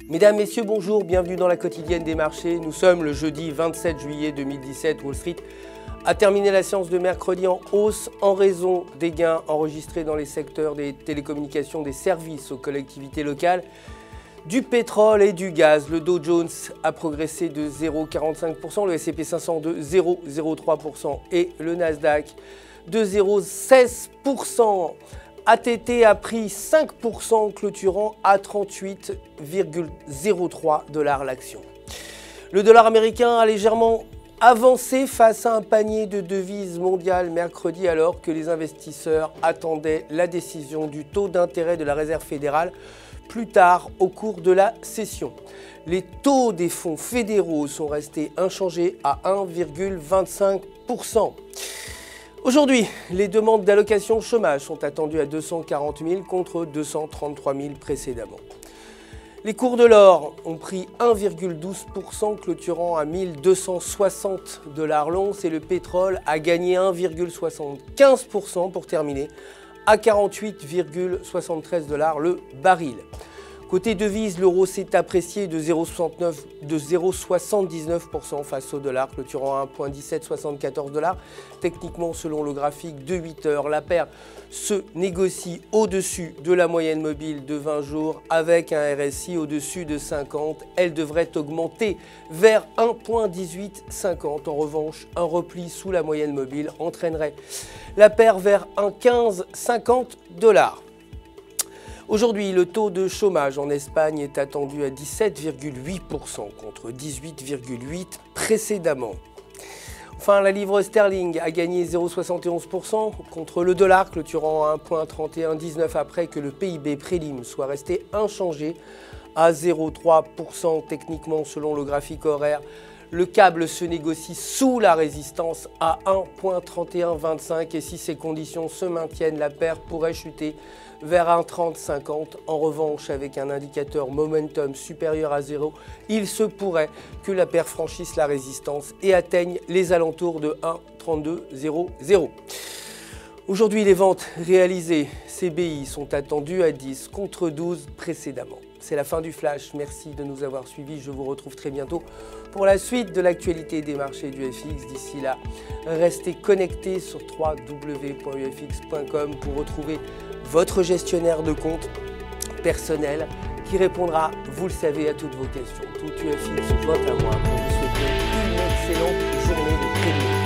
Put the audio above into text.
Mesdames, Messieurs, bonjour, bienvenue dans la quotidienne des marchés. Nous sommes le jeudi 27 juillet 2017. Wall Street a terminé la séance de mercredi en hausse en raison des gains enregistrés dans les secteurs des télécommunications, des services aux collectivités locales, du pétrole et du gaz. Le Dow Jones a progressé de 0,45%, le S&P 500 de 0,03% et le Nasdaq de 0,16%. ATT a pris 5%, clôturant à 38,03 $ l'action. Le dollar américain a légèrement avancé face à un panier de devises mondiales mercredi, alors que les investisseurs attendaient la décision du taux d'intérêt de la Réserve fédérale plus tard au cours de la session. Les taux des fonds fédéraux sont restés inchangés à 1,25%. Aujourd'hui, les demandes d'allocation chômage sont attendues à 240 000 contre 233 000 précédemment. Les cours de l'or ont pris 1,12%, clôturant à 1260 $ l'once, et le pétrole a gagné 1,75% pour terminer à 48,73 $ le baril. Côté devise, l'euro s'est apprécié de 0,79% face au dollar, clôturant à 1,1774 $. Techniquement, selon le graphique de 8 heures, la paire se négocie au-dessus de la moyenne mobile de 20 jours avec un RSI au-dessus de 50. Elle devrait augmenter vers 1,1850. En revanche, un repli sous la moyenne mobile entraînerait la paire vers 1,1550 $. Aujourd'hui, le taux de chômage en Espagne est attendu à 17,8% contre 18,8% précédemment. Enfin, la livre sterling a gagné 0,71% contre le dollar, clôturant à 1,3119 après que le PIB prélim soit resté inchangé à 0,3%. Techniquement, selon le graphique horaire, le câble se négocie sous la résistance à 1,3125 et si ces conditions se maintiennent, la paire pourrait chuter vers 1,3050. En revanche, avec un indicateur momentum supérieur à 0, il se pourrait que la paire franchisse la résistance et atteigne les alentours de 1,3200. Aujourd'hui, les ventes réalisées CBI sont attendues à 10 contre 12 précédemment. C'est la fin du flash. Merci de nous avoir suivis. Je vous retrouve très bientôt pour la suite de l'actualité des marchés du FX. D'ici là, restez connectés sur www.ufx.com pour retrouver votre gestionnaire de compte personnel qui répondra, vous le savez, à toutes vos questions. Tout UFX, votre à moi, pour vous souhaiter une excellente journée de trading.